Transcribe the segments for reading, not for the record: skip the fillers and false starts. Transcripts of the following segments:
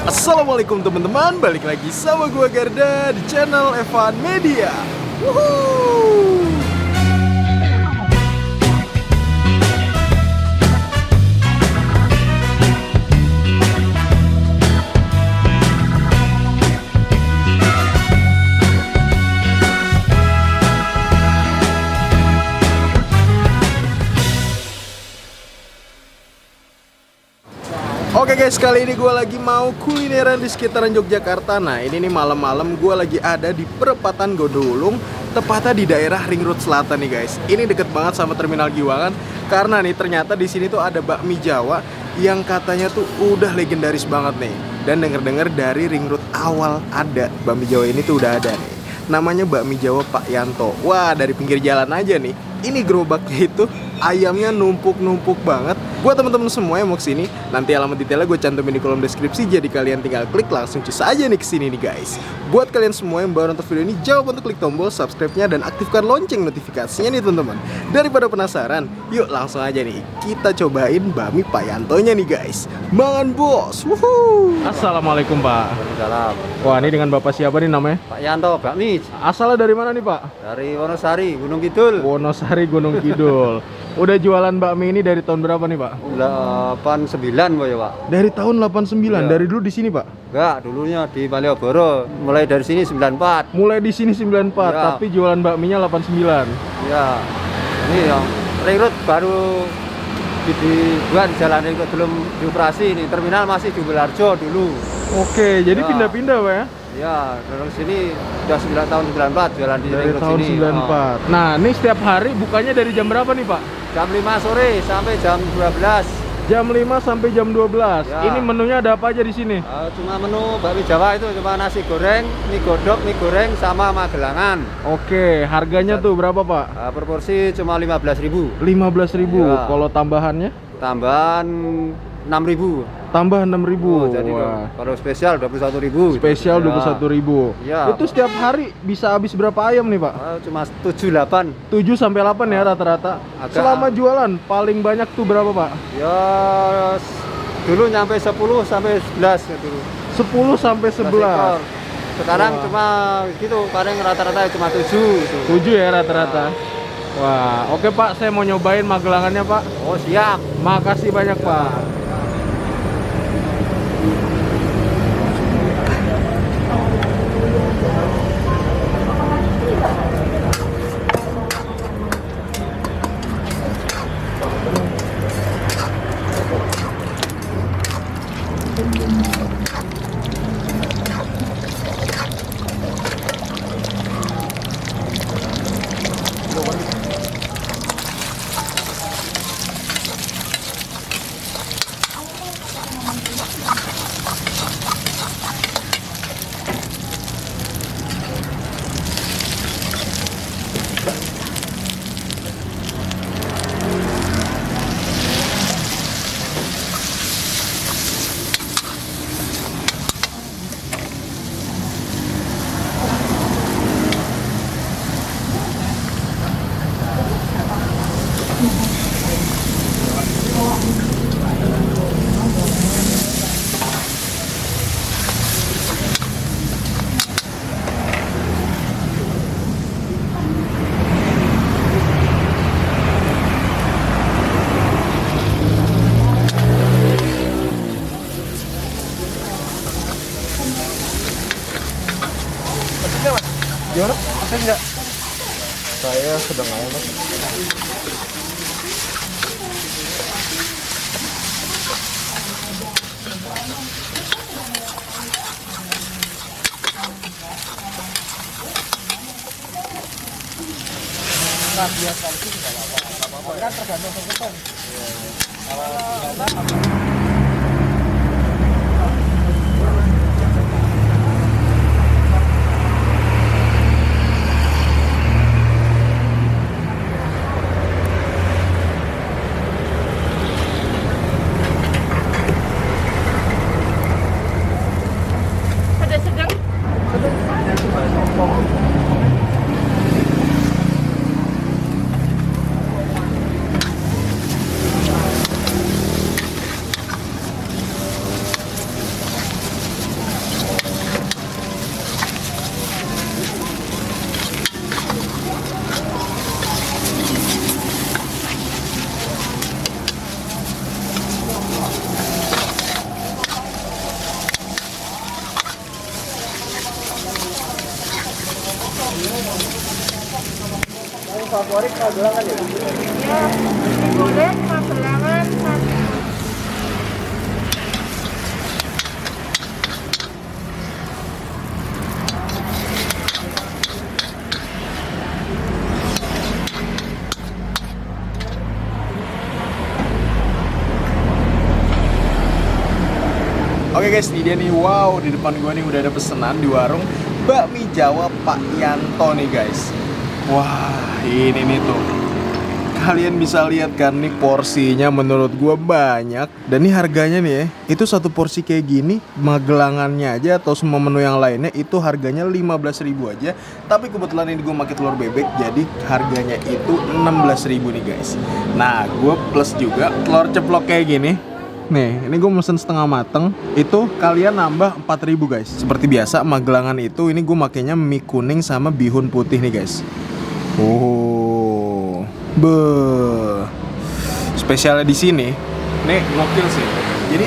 Assalamualaikum teman-teman, balik lagi sama gua Garda di channel Evan Media. Wuhuu. Oke guys, kali ini gue lagi mau kulineran di sekitaran Yogyakarta. Nah ini nih malam-malam gue lagi ada di perempatan Godowulung, tepatnya di daerah Ring Road Selatan nih guys. Ini deket banget sama Terminal Giwangan, karena nih ternyata di sini tuh ada bakmi Jawa yang katanya tuh udah legendaris banget nih. Dan denger-denger dari Ring Road awal ada bakmi Jawa ini tuh udah ada nih. Namanya bakmi Jawa Pak Yanto. Wah, dari pinggir jalan aja nih. Ini gerobaknya itu ayamnya numpuk-numpuk banget. Buat teman-teman semua yang mau kesini, nanti alamat detailnya gue cantumin di kolom deskripsi. Jadi kalian tinggal klik langsung cus aja nih kesini nih guys. Buat kalian semua yang baru nonton video ini, jangan lupa untuk klik tombol subscribe-nya dan aktifkan lonceng notifikasinya nih teman-teman. Daripada penasaran, yuk langsung aja nih kita cobain bakmi Pak Yantonya nih guys. Mangan bos. Wuhuu. Assalamualaikum Pak. Salam. Wah, ini dengan Bapak siapa nih namanya? Pak Yanto, bakmi Asalnya dari mana nih Pak? dari Wonosari, Gunung Kidul. Wonosari, Gunung Kidul. Udah jualan bakmi ini dari tahun berapa nih Pak? 89 Boy, Pak. Dari tahun 89. Iya. Dari dulu di sini Pak? Enggak, dulunya di Malioboro. Mulai dari sini 94. Mulai di sini 94, Iya. tapi jualan bakminya 89. Ya. Ini yang Ring Road baru dibuat jalan Ring Road, belum dioperasi. Ini terminal masih di Belarjo dulu. Oke, jadi Ya. pindah-pindah Pak ya? Ya, dari sini udah 9 tahun 94 jalan di Dari Ring Road tahun sini. 94. Nah, ini setiap hari bukanya dari jam berapa nih Pak? Jam 5 sore sampai jam 12. Jam 5 sampai jam 12. Ya. Ini menunya ada apa aja di sini? Cuma menu bakmi Jawa itu cuma nasi goreng, mie godok, mie goreng sama magelangan. Oke, harganya tuh berapa Pak? Per porsi cuma 15.000. 15.000. Ya. Kalau tambahannya? Tambahan 6.000. Tambah 6.000. Jadi Wah. kalau spesial 21.000. Spesial Ya. 21.000. Ya. Itu setiap hari bisa habis berapa ayam nih Pak? Cuma 7-8. 7 sampai 8 ya rata-rata. Agak- Selama jualan paling banyak tuh berapa Pak? Ya dulu nyampe 10 sampai 11 gitu. 10 sampai 11. Sekarang Wah. cuma gitu, paling rata-rata cuma 7 gitu. 7 ya rata-rata. Wah, oke Pak, saya mau nyobain magelangannya Pak. Oh, siap. Makasih banyak Pak. Gimana? Asli enggak? Saya sedang mau Mas. Nah, biasa itu enggak apa-apa. Kan tergantung kebutuhan. Sedang. paling favorit Magelangan ya? Ya, nasi goreng, Magelangan, nasi. Oke guys, ini dia nih. Wow, di depan gua nih udah ada pesanan di warung bakmi Jawa Pak Yanto nih guys. Wah, ini nih tuh. Kalian bisa lihat kan nih porsinya menurut gua banyak. Dan nih harganya nih ya, itu satu porsi kayak gini, Magelangannya aja atau semua menu yang lainnya itu harganya 15.000 aja. Tapi kebetulan ini gua pakai telur bebek, jadi harganya itu 16.000 nih guys. Nah, gua plus juga telur ceplok kayak gini. Nih, ini gue mesen setengah mateng. Itu kalian nambah 4.000 guys. Seperti biasa Magelangan itu ini gue makainya mie kuning sama bihun putih nih guys. Oh, spesialnya di sini, nih gokil sih. Jadi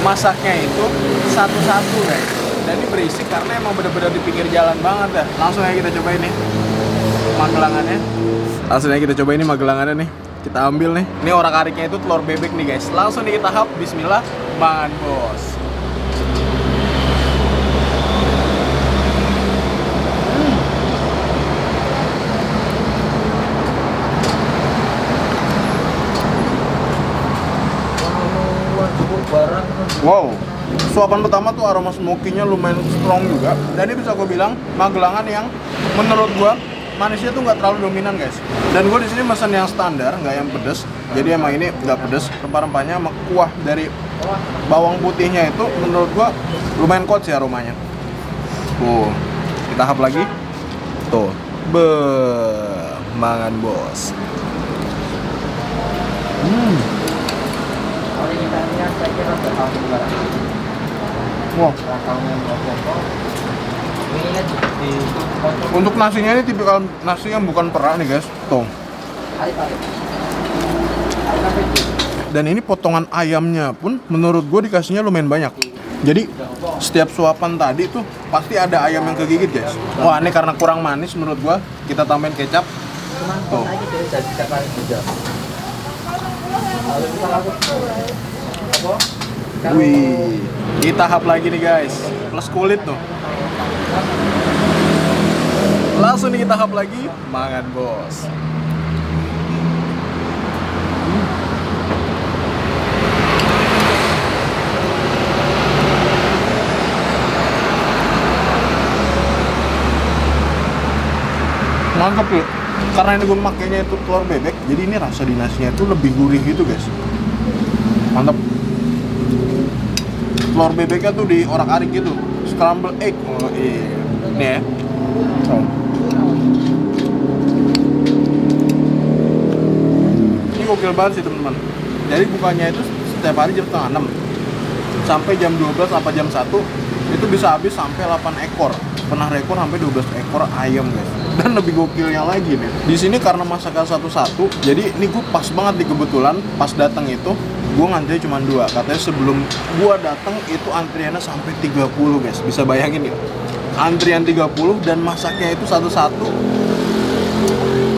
masaknya itu satu-satu guys. Dan ini berisik karena emang bener-bener di pinggir jalan banget dah. Langsung aja kita cobain nih Magelangannya. Langsung aja kita cobain nih Magelangannya nih. Kita ambil nih. Ini orak-ariknya itu telur bebek nih guys. Langsung nih kita hap. Bismillah. Mangan bos. Wow. Suapan pertama tuh aroma smoky-nya lumayan strong juga. Dan ini bisa gue bilang Magelangan yang menurut gue manisnya tuh nggak terlalu dominan guys. Dan gue di sini pesan yang standar, nggak yang pedes. Jadi emang ini nggak pedes. Rempah-rempahnya sama kuah dari bawang putihnya itu menurut gue lumayan kuat sih aromanya. Tuh, kita hap lagi. Tuh, mangan bos. Wow. Untuk nasinya ini tipikal nasi yang bukan perak nih guys. Tuh. Dan ini potongan ayamnya pun menurut gue dikasihnya lumayan banyak. Jadi setiap suapan tadi tuh pasti ada ayam yang kegigit guys. Wah, ini karena kurang manis menurut gue, kita tambahin kecap. Tuh. Wih, kita hap lagi nih guys. Plus kulit tuh. Langsung nih kita hap lagi, mangan bos. Mantap ya. Karena ini gue makainya itu telur bebek, jadi ini rasa di nasinya itu lebih gurih gitu guys. Mantap. Telur bebeknya tuh di orak-arik gitu, scramble egg. Oh iya, nih ya. Oh. Ini gokil banget sih teman-teman. Jadi bukanya itu setiap hari jam setengah 6 sampai jam 12 apa jam 1 itu bisa habis sampai 8 ekor. Pernah rekor sampai 12 ekor ayam guys. Dan lebih gokilnya lagi nih, di sini karena masakan satu-satu, jadi ini gue pas banget di kebetulan pas datang itu gue ngantri cuma 2. Katanya sebelum gue datang itu antriannya sampai 30 guys. Bisa bayangin ya, antrian 30 dan masaknya itu satu-satu.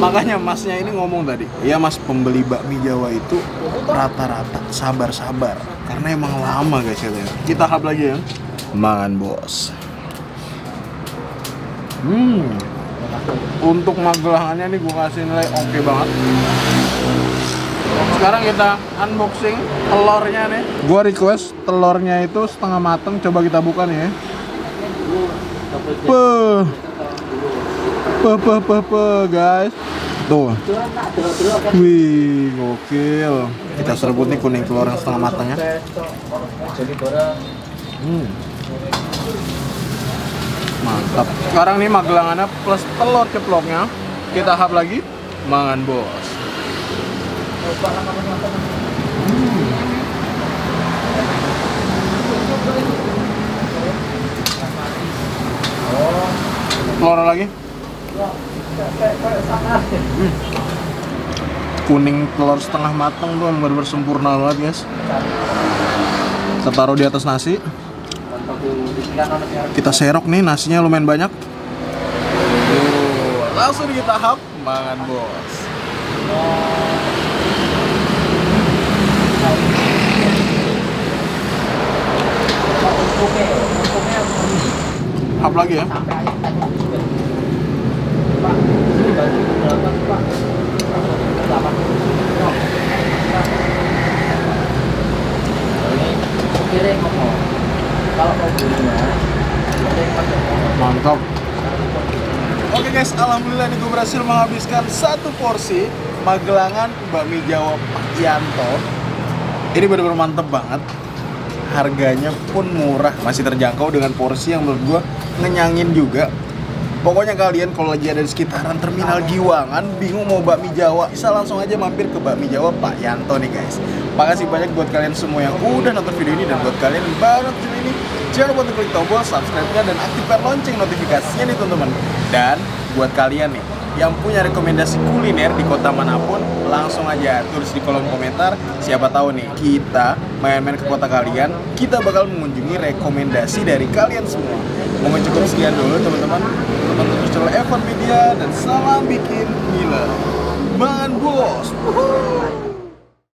Makanya masnya ini ngomong tadi, ya mas, pembeli bakmi Jawa itu rata-rata sabar-sabar karena emang lama guys katanya. Kita hap lagi ya, mangan bos. Untuk Magelangannya nih gue kasih nilai oke banget. Sekarang kita unboxing telurnya nih. Gue request telurnya itu setengah mateng. Coba kita buka nih ya. Guys. Tuh. Wih, gokil. Kita serbut nih kuning telur yang setengah matangnya. Mantap. Sekarang nih Magelangannya plus telur ceploknya. Kita hap lagi, mangan bos. Telur lagi. Kuning telur setengah matang tuh bener-bener sempurna banget guys. Kita taruh di atas nasi. Kita serok nih, nasinya lumayan banyak. Langsung kita hap, mangan bos. Hap lagi ya. Mantap. Oke guys, alhamdulillah nih gue berhasil menghabiskan satu porsi Magelangan bakmi Jawa Pak Yanto. Ini benar-benar mantep banget. Harganya pun murah, masih terjangkau dengan porsi yang menurut gue ngenyangin juga. Pokoknya kalian kalau lagi ada di sekitaran Terminal Giwangan, bingung mau bakmi Jawa, bisa langsung aja mampir ke bakmi Jawa Pak Yanto nih guys. Makasih banyak buat kalian semua yang udah nonton video ini, dan buat kalian yang baru nonton video ini, jangan lupa untuk klik tombol subscribe-nya dan aktifkan lonceng notifikasinya nih teman-teman. Dan buat kalian nih yang punya rekomendasi kuliner di kota manapun, langsung aja tulis di kolom komentar. Siapa tahu nih kita main-main ke kota kalian, kita bakal mengunjungi rekomendasi dari kalian semua. Mungkin cukup sekian dulu teman-teman. Tonton terus channel Evan Media dan salam bikin gila. Mangan bos.